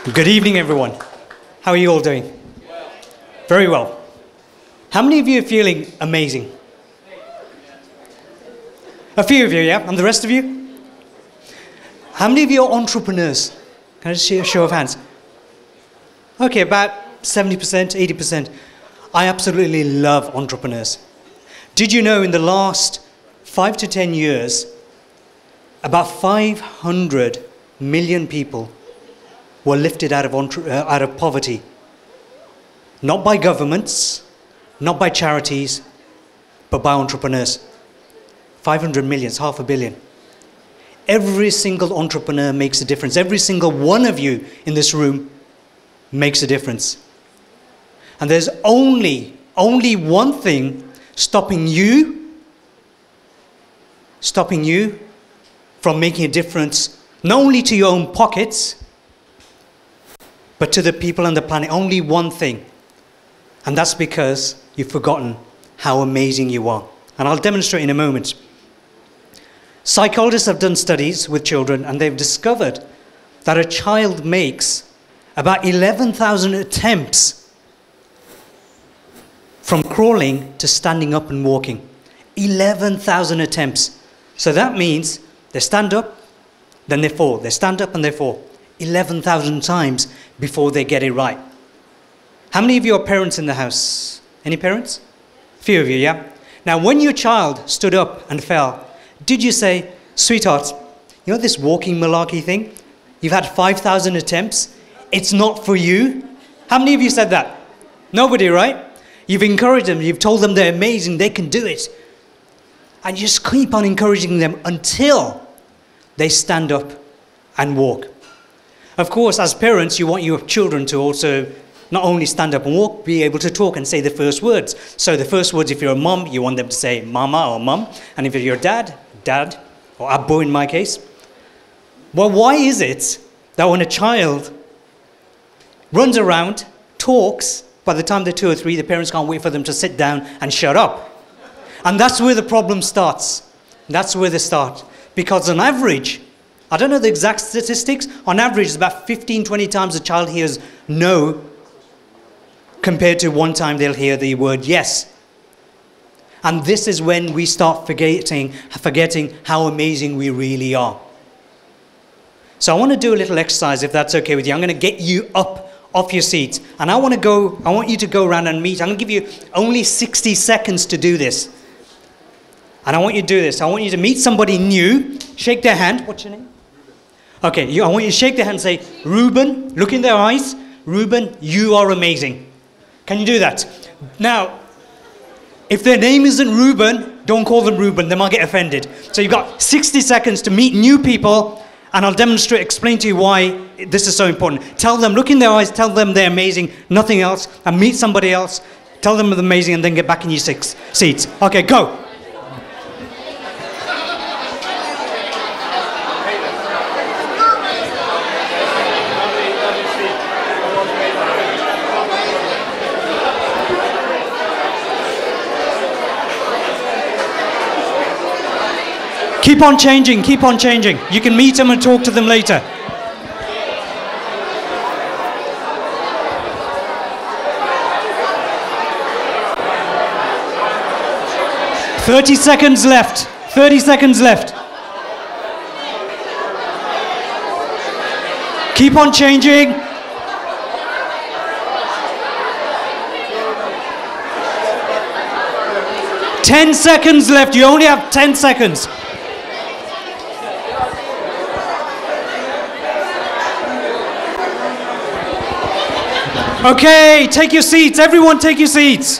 Good evening, everyone. How are you all doing? Well. Very well. How many of you are feeling amazing? A few of you, yeah? And the rest of you? How many of you are entrepreneurs? Can I just see a show of hands? Okay, about 70%, 80%. I absolutely love entrepreneurs. Did you know in the last 5 to 10 years, about 500 million people were lifted out of poverty? Not by governments, not by charities, but by entrepreneurs. 500 million, it's 500 million. Every single entrepreneur makes a difference. Every single one of you in this room makes a difference. And there's only one thing stopping you from making a difference, not only to your own pockets, but to the people on the planet. Only one thing. And that's because you've forgotten how amazing you are. And I'll demonstrate in a moment. Psychologists have done studies with children, and they've discovered that a child makes about 11,000 attempts from crawling to standing up and walking. 11,000 attempts. So that means they stand up, then they fall. They stand up and they fall. 11,000 times before they get it right. How many of you are parents in the house? Any parents? A few of you, yeah? Now, when your child stood up and fell, did you say, sweetheart, you know this walking malarkey thing? You've had 5,000 attempts. It's not for you. How many of you said that? Nobody, right? You've encouraged them. You've told them they're amazing. They can do it. And you just keep on encouraging them until they stand up and walk. Of course, as parents, you want your children to also not only stand up and walk, be able to talk and say the first words. So the first words, if you're a mom, you want them to say mama or mum. And if you're dad, dad, or abbo in my case. Well, why is it that when a child runs around, talks, by the time they're 2 or 3, the parents can't wait for them to sit down and shut up? And that's where the problem starts. That's where they start. Because on average, I don't know the exact statistics, on average it's about 15, 20 times a child hears no compared to one time they'll hear the word yes. And this is when we start forgetting how amazing we really are. So I want to do a little exercise, if that's okay with you. I'm going to get you up off your seat. And I want you to go around and meet. I'm going to give you only 60 seconds to do this. And I want you to do this. I want you to meet somebody new, shake their hand. What's your name? Okay, I want you to shake their hand and say, Reuben, look in their eyes. Reuben, you are amazing. Can you do that? Now, if their name isn't Reuben, don't call them Reuben. They might get offended. So you've got 60 seconds to meet new people, and I'll demonstrate, explain to you why this is so important. Tell them, look in their eyes, tell them they're amazing, nothing else, and meet somebody else. Tell them they're amazing, and then get back in your seats. Okay, go. Keep on changing, keep on changing. You can meet them and talk to them later. "30 seconds left. 30 seconds left. Keep on changing. "10 seconds left. You only have 10 seconds. Okay, take your seats. Everyone take your seats.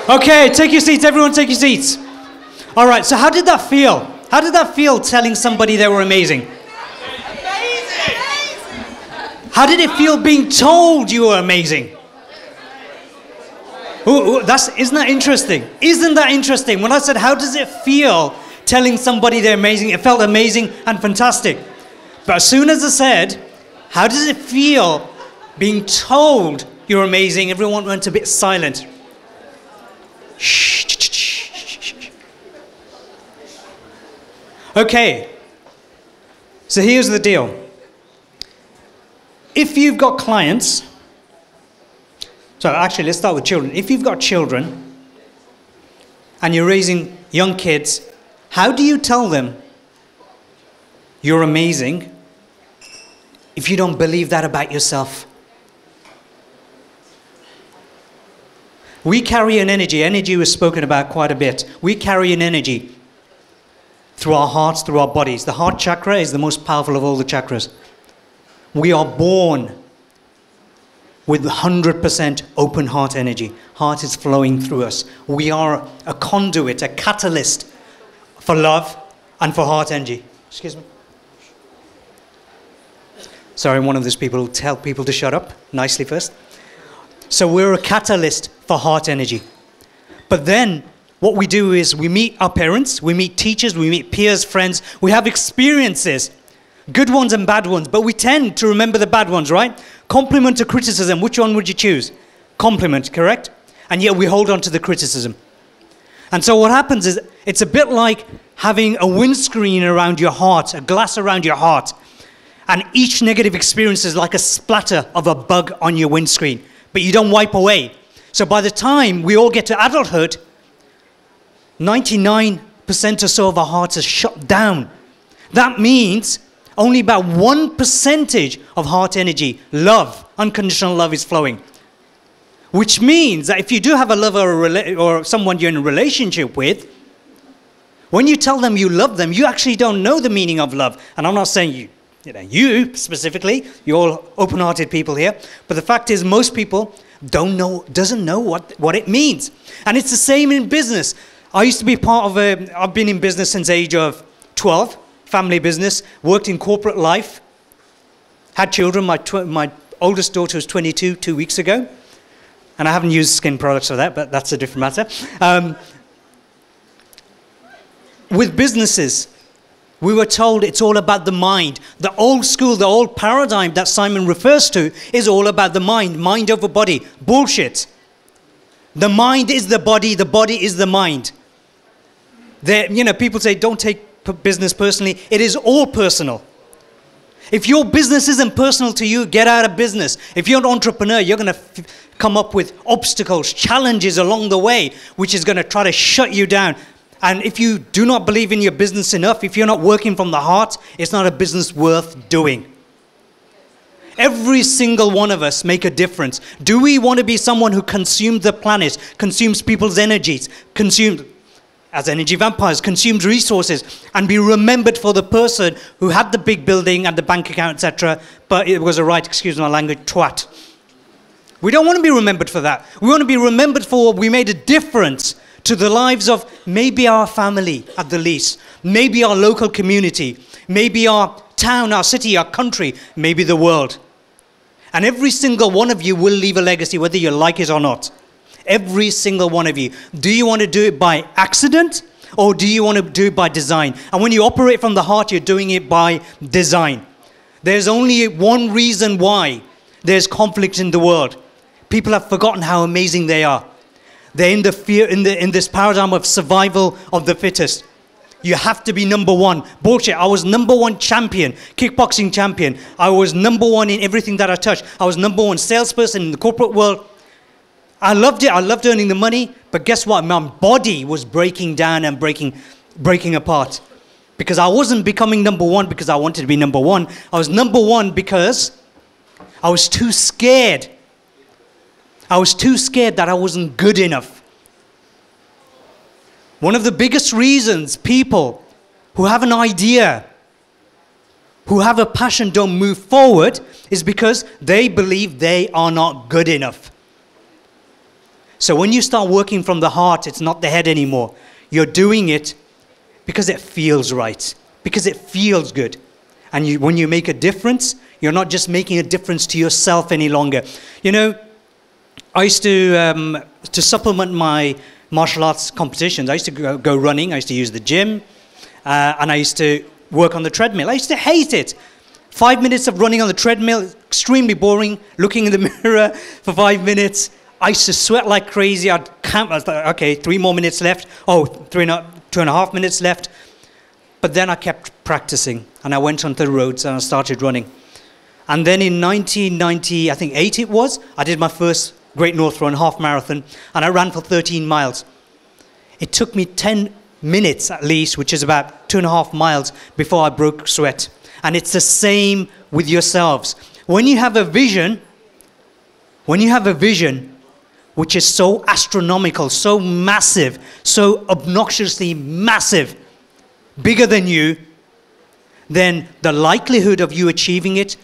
Okay, take your seats. Everyone take your seats. All right, so how did that feel? How did that feel telling somebody they were amazing? Amazing! How did it feel being told you were amazing? Ooh, isn't that interesting? Isn't that interesting? When I said, how does it feel telling somebody they're amazing? It felt amazing and fantastic. But as soon as I said, how does it feel being told you're amazing? Everyone went a bit silent. Shh. Okay. So here's the deal. If you've got clients, so actually let's start with children. If you've got children and you're raising young kids, how do you tell them you're amazing if you don't believe that about yourself? We carry an energy. Energy was spoken about quite a bit. We carry an energy through our hearts, through our bodies. The heart chakra is the most powerful of all the chakras. We are born with 100% open heart energy. Heart is flowing through us. We are a conduit, a catalyst for love and for heart energy. Excuse me. Sorry, I'm one of those people who tell people to shut up nicely first. So we're a catalyst for heart energy. But then what we do is we meet our parents, we meet teachers, we meet peers, friends. We have experiences, good ones and bad ones, but we tend to remember the bad ones, right? Compliment or criticism, which one would you choose? Compliment, correct? And yet we hold on to the criticism. And so what happens is it's a bit like having a windscreen around your heart, a glass around your heart. And each negative experience is like a splatter of a bug on your windscreen, but you don't wipe away. So by the time we all get to adulthood, 99% or so of our hearts are shut down. That means only about 1% of heart energy, love, unconditional love, is flowing. Which means that if you do have a lover or someone you're in a relationship with, when you tell them you love them, you actually don't know the meaning of love. And I'm not saying you specifically, you're all open-hearted people here, but the fact is most people doesn't know what it means. And it's the same in business. I used to be part of I've been in business since the age of 12, family business, worked in corporate life, had children. My oldest daughter was 22 2 weeks ago, and I haven't used skin products for that, but that's a different matter. With businesses, we were told it's all about the mind. The old school, the old paradigm that Simon refers to is all about the mind over body. Bullshit. The mind is the body is the mind. People say don't take business personally. It is all personal. If your business isn't personal to you, get out of business. If you're an entrepreneur, you're going to come up with obstacles, challenges along the way, which is going to try to shut you down. And if you do not believe in your business enough, if you're not working from the heart, it's not a business worth doing. Every single one of us make a difference. Do we want to be someone who consumes the planet, consumes people's energies, consumes, as energy vampires, consumes resources, and be remembered for the person who had the big building and the bank account, etc., but it was a right, excuse my language, twat? We don't want to be remembered for that. We want to be remembered for we made a difference to the lives of maybe our family at the least, maybe our local community, maybe our town, our city, our country, maybe the world. And every single one of you will leave a legacy, whether you like it or not. Every single one of you. Do you want to do it by accident, or do you want to do it by design? And when you operate from the heart, you're doing it by design. There's only one reason why there's conflict in the world. People have forgotten how amazing they are. They're in this paradigm of survival of the fittest. You have to be number one. Bullshit. I was number one champion, kickboxing champion. I was number one in everything that I touched. I was number one salesperson in the corporate world. I loved it. I loved earning the money. But guess what? My body was breaking down and breaking apart. Because I wasn't becoming number one because I wanted to be number one. I was number one because I was too scared. I was too scared that I wasn't good enough. One of the biggest reasons people who have an idea, who have a passion, don't move forward is because they believe they are not good enough. So when you start working from the heart, it's not the head anymore. You're doing it because it feels right, because it feels good. And when you make a difference, you're not just making a difference to yourself any longer. You know, I used to supplement my martial arts competitions. I used to go running. I used to use the gym. And I used to work on the treadmill. I used to hate it. 5 minutes of running on the treadmill, extremely boring. Looking in the mirror for 5 minutes. I used to sweat like crazy. I'd count, I was like, okay, 3 more minutes left. Oh, 2.5 minutes left. But then I kept practicing, and I went onto the roads and I started running. And then in 1990, I think 8 it was, I did my first Great North Run half marathon, and I ran for 13 miles. It took me 10 minutes at least, which is about 2.5 miles, before I broke sweat. And it's the same with yourselves. When you have a vision, which is so astronomical, so massive, so obnoxiously massive, bigger than you, then the likelihood of you achieving it,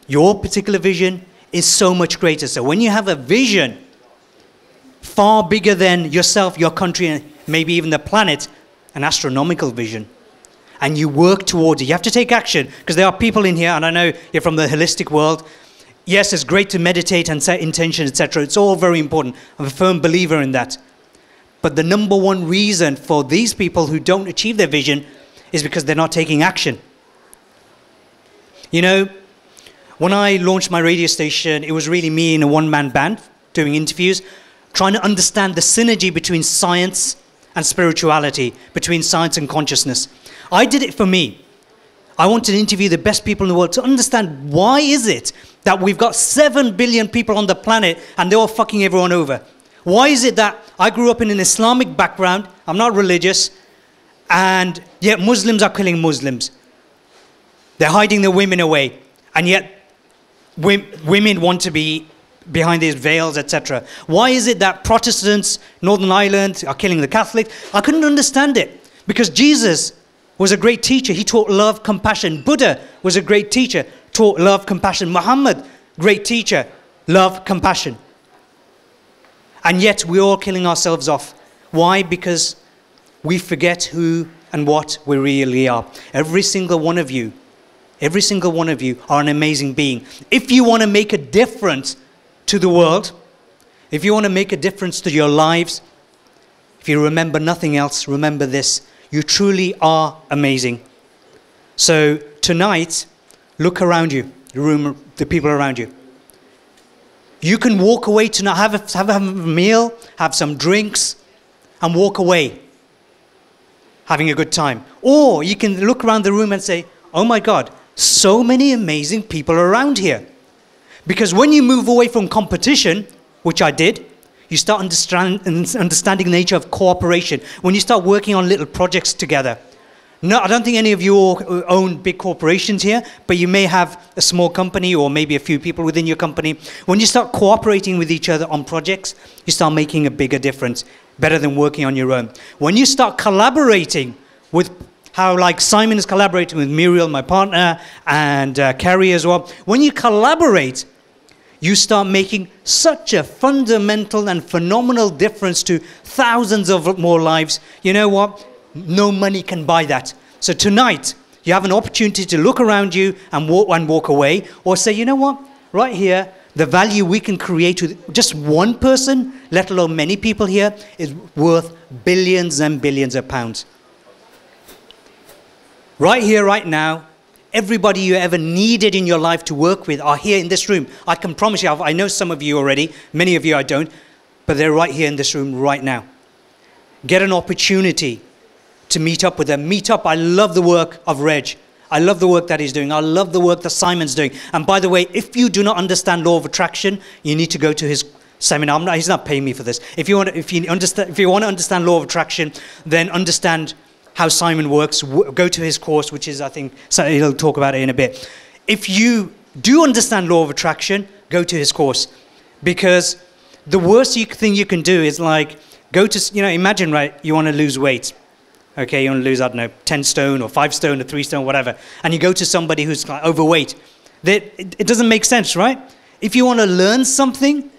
your particular vision, is so much greater. So when you have a vision far bigger than yourself, your country, and maybe even the planet, an astronomical vision, and you work towards it, you have to take action, because there are people in here, and I know you're from the holistic world. Yes, it's great to meditate and set intention, etc. It's all very important. I'm a firm believer in that. But the number one reason for these people who don't achieve their vision is because they're not taking action. You know, when I launched my radio station, it was really me in a one-man band doing interviews, trying to understand the synergy between science and spirituality, between science and consciousness. I did it for me. I wanted to interview the best people in the world to understand why is it that we've got 7 billion people on the planet and they're all fucking everyone over. Why is it that I grew up in an Islamic background, I'm not religious, and yet Muslims are killing Muslims. They're hiding their women away, and yet women want to be behind these veils, etc. Why is it that Protestants, Northern Ireland, are killing the Catholics? I couldn't understand it, because Jesus was a great teacher. He taught love, compassion. Buddha was a great teacher, taught love, compassion. Muhammad, great teacher, love, compassion. And yet we're all killing ourselves off. Why? Because we forget who and what we really are. Every single one of you are an amazing being. If you want to make a difference to the world, if you want to make a difference to your lives, if you remember nothing else, remember this: you truly are amazing. So tonight, look around you, the room, the people around you. You can walk away tonight, have a meal, have some drinks, and walk away having a good time. Or you can look around the room and say, oh my God, so many amazing people around here. Because when you move away from competition, which I did, you start understanding the nature of cooperation. When you start working on little projects together. No, I don't think any of you all own big corporations here, but you may have a small company or maybe a few people within your company. When you start cooperating with each other on projects, you start making a bigger difference, better than working on your own. When you start collaborating with how, like Simon is collaborating with Muriel, my partner, and Carrie as well. When you collaborate, you start making such a fundamental and phenomenal difference to thousands of more lives. You know what? No money can buy that. So tonight, you have an opportunity to look around you and walk away, or say, you know what? Right here, the value we can create with just one person, let alone many people here, is worth billions and billions of pounds. Right here, right now, everybody you ever needed in your life to work with are here in this room. I can promise you, I know some of you already, many of you I don't, but they're right here in this room right now. Get an opportunity to meet up with them. Meet up. I love the work of Reg. I love the work that he's doing. I love the work that Simon's doing. And by the way, if you do not understand law of attraction, you need to go to his seminar. He's not paying me for this. If you want to understand law of attraction, then understand how Simon works. Go to his course, which is, I think, so he'll talk about it in a bit. If you do understand law of attraction, go to his course, because the worst thing you can do is like go to, imagine, right? You want to lose weight. Okay, you want to lose, I don't know, 10 stone or 5 stone or 3 stone, whatever. And you go to somebody who's like overweight. It doesn't make sense, right? If you want to learn something,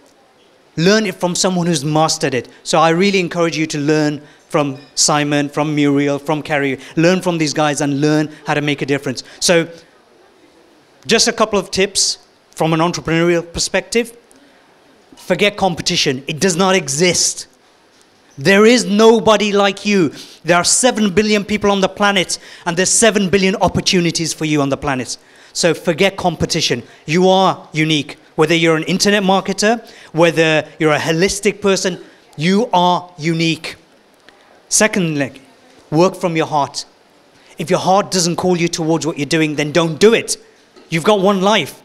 learn it from someone who's mastered it. So I really encourage you to learn from Simon, from Muriel, from Carrie. Learn from these guys and learn how to make a difference. So just a couple of tips from an entrepreneurial perspective. Forget competition. It does not exist. There is nobody like you. There are 7 billion people on the planet, and there's 7 billion opportunities for you on the planet. So forget competition. You are unique. Whether you're an internet marketer, whether you're a holistic person, you are unique. Secondly, work from your heart. If your heart doesn't call you towards what you're doing, then don't do it. You've got one life.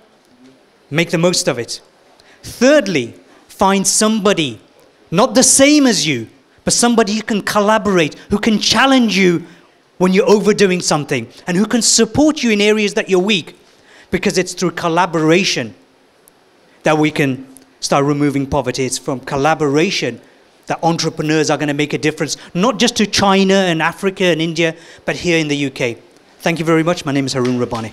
Make the most of it. Thirdly, find somebody, not the same as you, but somebody who can collaborate, who can challenge you when you're overdoing something, and who can support you in areas that you're weak. Because it's through collaboration that we can start removing poverty. It's from collaboration that entrepreneurs are going to make a difference, not just to China and Africa and India, but here in the UK. Thank you very much. My name is Harun Rabbani.